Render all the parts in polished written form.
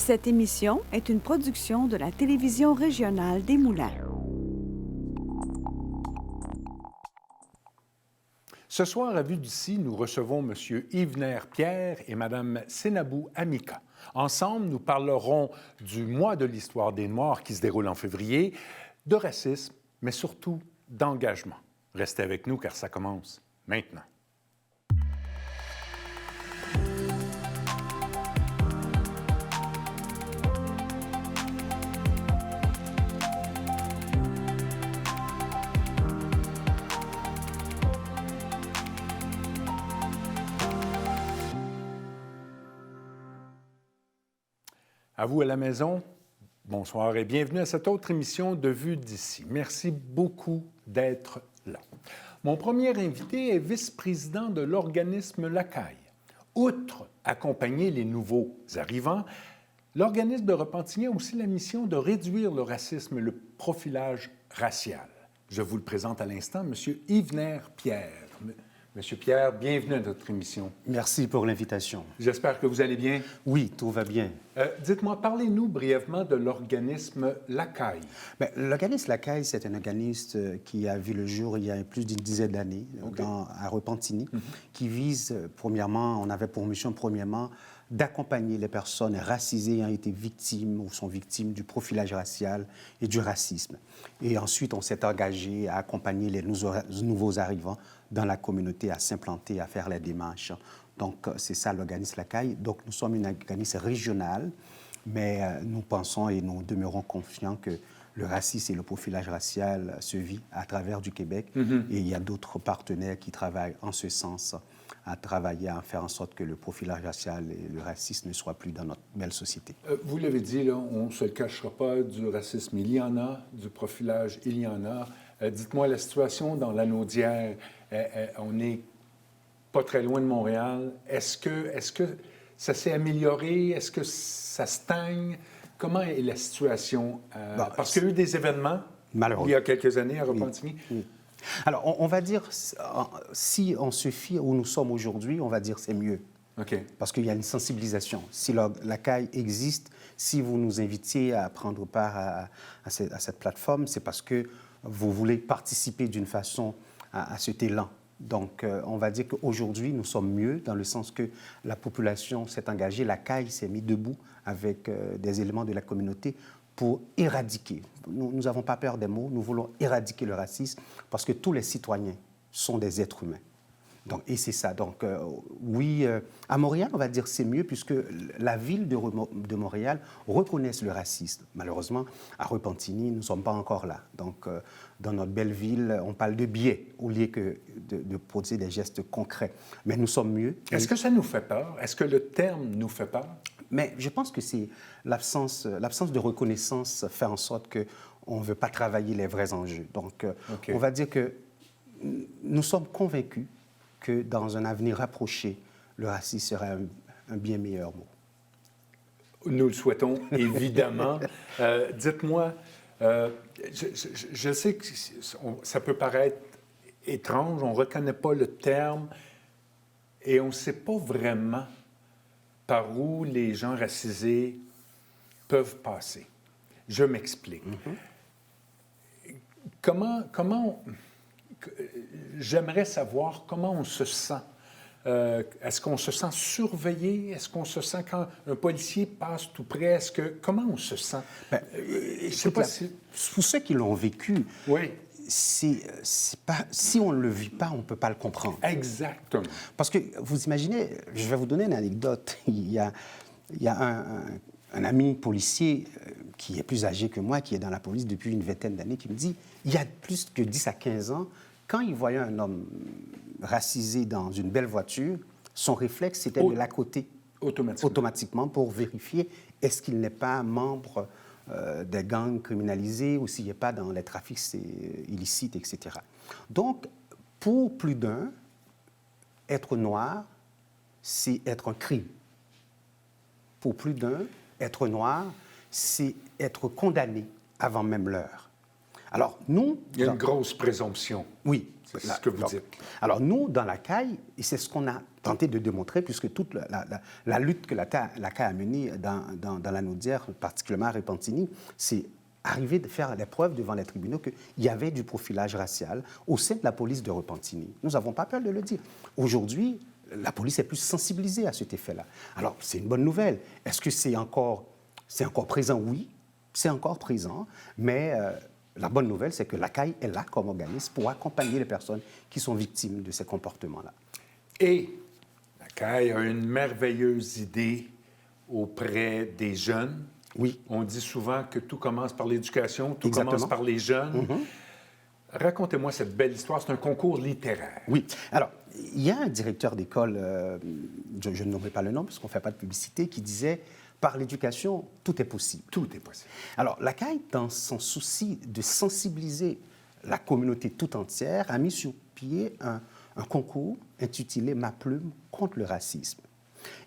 Cette émission est une production de la télévision régionale des Moulins. Ce soir, à Vue d'ici, nous recevons M. Yvener-Pierre et Mme Sénabou Amika. Ensemble, nous parlerons du mois de l'histoire des Noirs qui se déroule en février, de racisme, mais surtout d'engagement. Restez avec nous car ça commence maintenant. À vous à la maison, bonsoir et bienvenue à cette autre émission de Vue d'ici. Merci beaucoup d'être là. Mon premier invité est vice-président de l'organisme Lacaille. Outre accompagner les nouveaux arrivants, l'organisme de Repentigny a aussi la mission de réduire le racisme et le profilage racial. Je vous le présente à l'instant, M. Yvener-Pierre. Monsieur Pierre, bienvenue à notre émission. Merci pour l'invitation. J'espère que vous allez bien. Oui, tout va bien. Dites-moi, parlez-nous brièvement de l'organisme Lacaille. L'organisme Lacaille, c'est un organisme qui a vu le jour il y a plus d'une dizaine d'années à Repentigny, qui vise, premièrement, on avait pour mission, premièrement, d'accompagner les personnes racisées ayant été victimes ou sont victimes du profilage racial et du racisme. Et ensuite, on s'est engagé à accompagner les nouveaux arrivants dans la communauté, à s'implanter, à faire les démarches. Donc, c'est ça l'organisme Lacaille. Donc, nous sommes un organisme régional, mais nous pensons et nous demeurons confiants que le racisme et le profilage racial se vit à travers du Québec. Et il y a d'autres partenaires qui travaillent en ce sens, à travailler, à faire en sorte que le profilage racial et le racisme ne soient plus dans notre belle société. Vous l'avez dit, là, on ne se le cachera pas, du racisme, il y en a, du profilage, il y en a. Dites-moi, la situation dans l'Anaudière, on n'est pas très loin de Montréal. Est-ce que ça s'est amélioré? Est-ce que ça stagne? Comment est la situation? Parce qu'il y a eu des événements il y a quelques années à Repentigny. Oui. Alors, on va dire, si on se fie où nous sommes aujourd'hui, on va dire c'est mieux. Okay. Parce qu'il y a une sensibilisation. Si Lacaille existe, si vous nous invitiez à prendre part à cette plateforme, c'est parce que vous voulez participer d'une façon à cet élan. Donc, on va dire qu'aujourd'hui, nous sommes mieux dans le sens que la population s'est engagée, Lacaille s'est mis debout avec des éléments de la communauté pour éradiquer. Nous n'avons pas peur des mots, nous voulons éradiquer le racisme parce que tous les citoyens sont des êtres humains. Donc, et c'est ça. Donc, oui, à Montréal, on va dire c'est mieux puisque la ville de Montréal reconnaît le racisme. Malheureusement, à Repentigny, nous ne sommes pas encore là. Donc, dans notre belle ville, on parle de biais au lieu que de poser des gestes concrets. Mais nous sommes mieux. Est-ce que ça nous fait peur? Est-ce que le terme nous fait peur? Mais je pense que c'est l'absence de reconnaissance fait en sorte qu'on ne veut pas travailler les vrais enjeux. Donc, on va dire que nous sommes convaincus que dans un avenir rapproché, le racisme sera un bien meilleur mot. Nous le souhaitons, évidemment. Dites-moi, je sais que ça peut paraître étrange, on ne reconnaît pas le terme et on ne sait pas vraiment par où les gens racisés peuvent passer. Je m'explique. J'aimerais savoir comment on se sent. Est-ce qu'on se sent surveillé? Est-ce qu'on se sent quand un policier passe tout près? Comment on se sent? Je sais pas pour ceux qui l'ont vécu, oui. C'est pas, si on ne le vit pas, on ne peut pas le comprendre. Exactement. Parce que vous imaginez, je vais vous donner une anecdote. Il y a un ami policier qui est plus âgé que moi, qui est dans la police depuis une vingtaine d'années, qui me dit, il y a plus que 10 à 15 ans, quand il voyait un homme racisé dans une belle voiture, son réflexe, c'était de l'accoter automatiquement pour vérifier est-ce qu'il n'est pas membre des gangs criminalisés ou s'il n'est pas dans les trafics illicites, etc. Donc, pour plus d'un, être noir, c'est être un crime. Pour plus d'un, être noir, c'est être condamné avant même l'heure. Alors, nous... Il y a une grosse présomption. Oui. C'est ce que vous dites. Alors, nous, dans la CAI, et c'est ce qu'on a tenté de démontrer, puisque toute la lutte que la CAI a menée dans la Naudière, particulièrement à Repentigny, c'est arriver de faire les preuves devant les tribunaux qu'il y avait du profilage racial au sein de la police de Repentigny. Nous n'avons pas peur de le dire. Aujourd'hui, la police est plus sensibilisée à cet effet-là. Alors, c'est une bonne nouvelle. Est-ce que c'est encore présent? Oui, c'est encore présent, mais la bonne nouvelle, c'est que la CAI est là comme organisme pour accompagner les personnes qui sont victimes de ces comportements-là. Et la CAI a une merveilleuse idée auprès des jeunes. Oui. On dit souvent que tout commence par l'éducation, tout Exactement. commence par les jeunes. Racontez-moi cette belle histoire. C'est un concours littéraire. Oui. Alors, il y a un directeur d'école, je ne nommerai pas le nom parce qu'on ne fait pas de publicité, qui disait « Par l'éducation, tout est possible ». Tout est possible. Alors, la CAI, dans son souci de sensibiliser la communauté tout entière, a mis sur pied un concours intitulé « Ma plume contre le racisme ».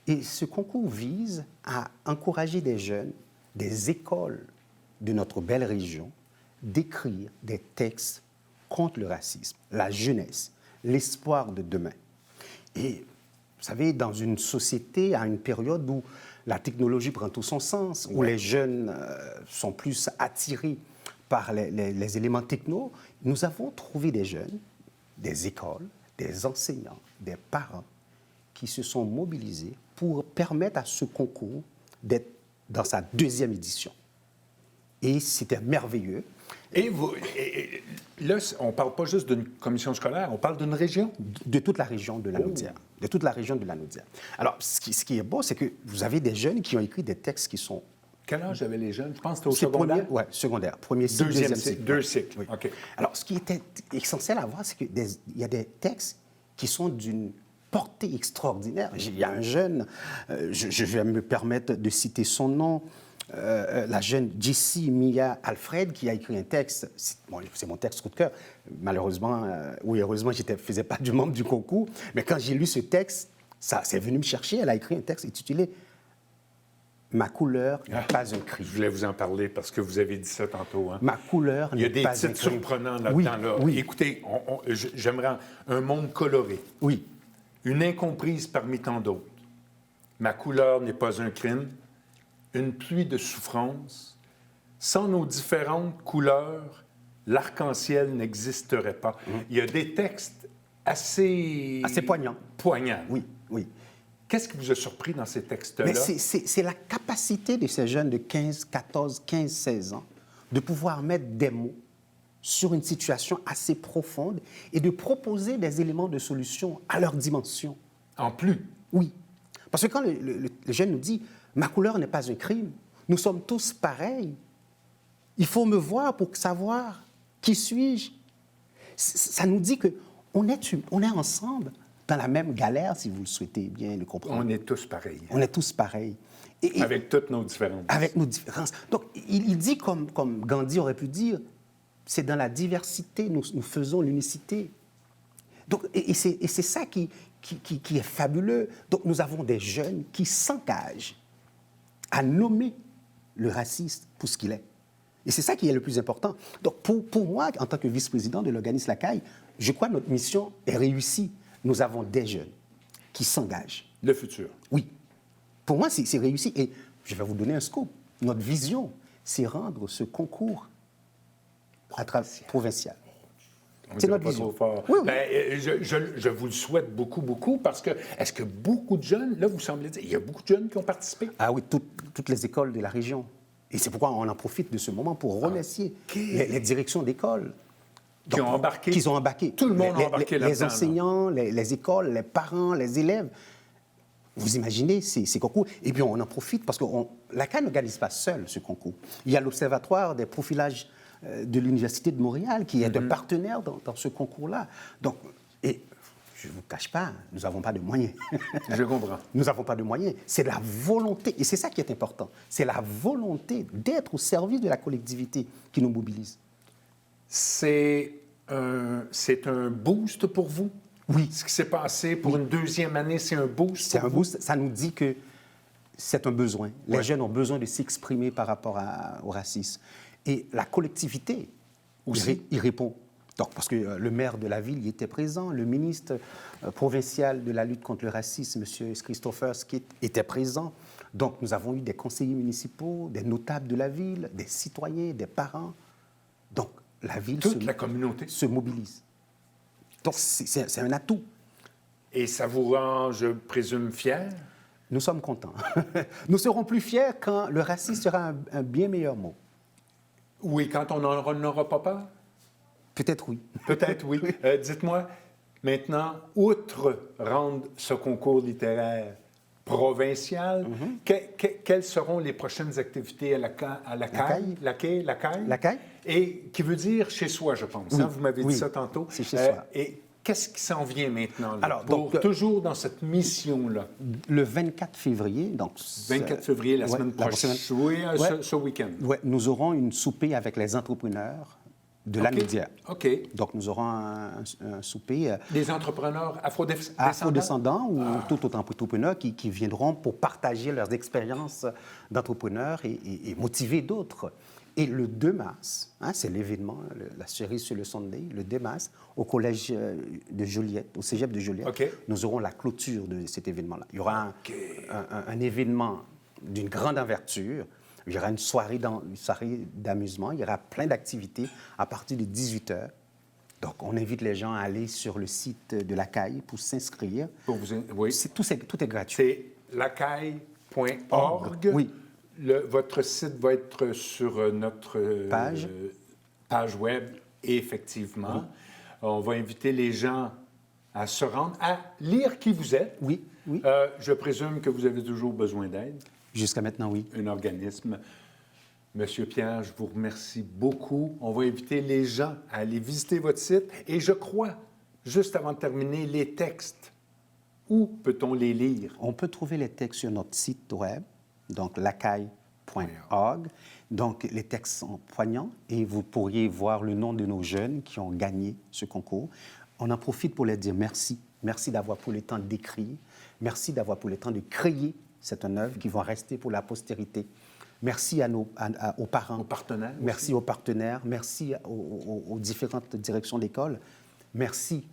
Et ce concours vise à encourager des jeunes, des écoles de notre belle région, d'écrire des textes contre le racisme, la jeunesse, l'espoir de demain. Et vous savez, dans une société, à une période où la technologie prend tout son sens, où les jeunes sont plus attirés par les éléments techno, nous avons trouvé des jeunes, des écoles, des enseignants, des parents qui se sont mobilisés pour permettre à ce concours d'être dans sa 2e édition. Et c'était merveilleux. Et là, on ne parle pas juste d'une commission scolaire, on parle d'une région. De toute la région de la Naudière. De toute la région de la Naudière. Alors, ce qui est beau, c'est que vous avez des jeunes qui ont écrit des textes qui sont... Quel âge avaient les jeunes? Je pense que c'était au secondaire? Oui, secondaire. Premier cycle, deuxième cycle. 2 cycles. Oui. OK. Alors, ce qui était essentiel à voir, c'est qu'il y a des textes qui sont d'une portée extraordinaire. Il y a un jeune, je vais me permettre de citer son nom, la jeune Jessie Mia Alfred, qui a écrit un texte, c'est mon texte coup de cœur. Malheureusement, ou heureusement, je ne faisais pas du membre du concours, mais quand j'ai lu ce texte, ça c'est venu me chercher. Elle a écrit un texte intitulé « Ma couleur n'est pas un crime ». Je voulais vous en parler parce que vous avez dit ça tantôt. Hein? Ma couleur n'est pas un crime. Il y a des titres surprenants là-dedans. Oui, là. oui. Écoutez, j'aimerais un monde coloré. Oui. Une incomprise parmi tant d'autres. Ma couleur n'est pas un crime. Une pluie de souffrance. Sans nos différentes couleurs, l'arc-en-ciel n'existerait pas. Il y a des textes assez poignants. Oui, oui. Qu'est-ce qui vous a surpris dans ces textes-là? Mais c'est la capacité de ces jeunes de 15, 14, 15, 16 ans de pouvoir mettre des mots sur une situation assez profonde et de proposer des éléments de solution à leur dimension. En plus? Oui. Parce que quand le jeune nous dit « Ma couleur n'est pas un crime, nous sommes tous pareils, il faut me voir pour savoir qui suis-je », ça nous dit qu'on est ensemble dans la même galère, si vous le souhaitez bien le comprendre. On est tous pareils. On est tous pareils. Avec toutes nos différences. Avec nos différences. Donc, il dit, comme Gandhi aurait pu dire, c'est dans la diversité, nous faisons l'unicité. Donc, et c'est ça qui est fabuleux. Donc, nous avons des jeunes qui s'engagent à nommer le racisme pour ce qu'il est. Et c'est ça qui est le plus important. Donc, pour moi, en tant que vice-président de l'organisme La CAI, je crois que notre mission est réussie. Nous avons des jeunes qui s'engagent. Le futur. Oui. Pour moi, c'est réussi. Et je vais vous donner un scoop. Notre vision, c'est rendre ce concours provincial. C'est notre vision. Oui, oui. Ben, je vous le souhaite beaucoup, beaucoup, parce que est-ce que beaucoup de jeunes, là, vous semblez dire, il y a beaucoup de jeunes qui ont participé? Ah oui, toutes les écoles de la région. Et c'est pourquoi on en profite de ce moment pour remercier les directions d'école. Qui ont embarqué? Qui ont embarqué. Tout le monde a embarqué là-dedans. Les enseignants, les écoles, les parents, les élèves. Vous imaginez ces concours? Et puis on en profite parce que la CAI n'organise pas seule ce concours. Il y a l'Observatoire des profilages de l'Université de Montréal qui est un partenaire dans ce concours-là. Donc, et je ne vous cache pas, nous n'avons pas de moyens. Je comprends. Nous n'avons pas de moyens. C'est la volonté, et c'est ça qui est important, c'est la volonté d'être au service de la collectivité qui nous mobilise. C'est un boost pour vous? Oui. Ce qui s'est passé pour une deuxième année, c'est un boost? C'est un boost. Ça nous dit que c'est un besoin. Les jeunes ont besoin de s'exprimer par rapport au racisme. Et la collectivité Aussi. Il répond. Donc, parce que le maire de la ville y était présent, le ministre provincial de la lutte contre le racisme, M. Christopher Skit, était présent. Donc, nous avons eu des conseillers municipaux, des notables de la ville, des citoyens, des parents. Donc, la ville la communauté se mobilise. Donc, c'est un atout. Et ça vous rend, je présume, fier? Nous sommes contents. Nous serons plus fiers quand le racisme sera un bien meilleur mot. Oui, quand on n'aura pas peur? Peut-être oui. Peut-être, oui. Dites-moi, maintenant, outre rendre ce concours littéraire provincial, quelles seront les prochaines activités à la CAI? La CAI? Et qui veut dire chez soi, je pense. Oui, Hein? Vous m'avez dit oui, ça tantôt. c'est chez soi. Et qu'est-ce qui s'en vient maintenant? Là, Alors, toujours dans cette mission-là. Le 24 février, donc... 24 février, la semaine prochaine. Oui, ce week-end. Oui, nous aurons une souper avec les entrepreneurs de la média. OK. Donc, nous aurons un souper... Des entrepreneurs afrodescendants? Afrodescendants ou tout autre entrepreneurs qui viendront pour partager leurs expériences d'entrepreneurs et motiver d'autres. Et le 2 mars, hein, c'est l'événement, la cerise sur le Sunday, le 2 mars, au collège de Joliette, au cégep de Joliette, nous aurons la clôture de cet événement-là. Il y aura un événement d'une grande envergure. Il y aura une soirée d'amusement, il y aura plein d'activités à partir de 18h. Donc, on invite les gens à aller sur le site de la CAI pour s'inscrire. Oui. Tout est gratuit. C'est lacaille.org. Oui. Votre site va être sur notre page web, effectivement. Oui. On va inviter les gens à se rendre, à lire qui vous êtes. Oui, oui. Je présume que vous avez toujours besoin d'aide. Jusqu'à maintenant, oui. Un organisme. Monsieur Pierre, je vous remercie beaucoup. On va inviter les gens à aller visiter votre site. Et je crois, juste avant de terminer, les textes. Où peut-on les lire? On peut trouver les textes sur notre site web, donc lacaille.org. Donc, les textes sont poignants et vous pourriez voir le nom de nos jeunes qui ont gagné ce concours. On en profite pour leur dire merci. Merci d'avoir pris le temps d'écrire. Merci d'avoir pris le temps de créer cette œuvre qui va rester pour la postérité. Merci aux parents. Aux partenaires. Merci aussi. aux partenaires. Merci aux différentes directions d'école. Merci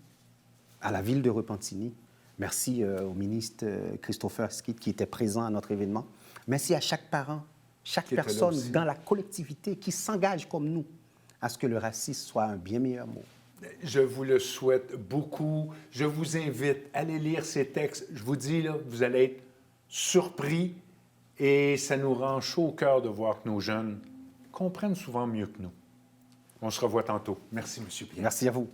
à la ville de Repentigny. Merci au ministre Christopher Skit qui était présent à notre événement. Merci à chaque parent, chaque personne dans la collectivité qui s'engage comme nous à ce que le racisme soit un bien meilleur mot. Je vous le souhaite beaucoup. Je vous invite à aller lire ces textes. Je vous dis, là, vous allez être surpris et ça nous rend chaud au cœur de voir que nos jeunes comprennent souvent mieux que nous. On se revoit tantôt. Merci, M. Pierre. Merci à vous.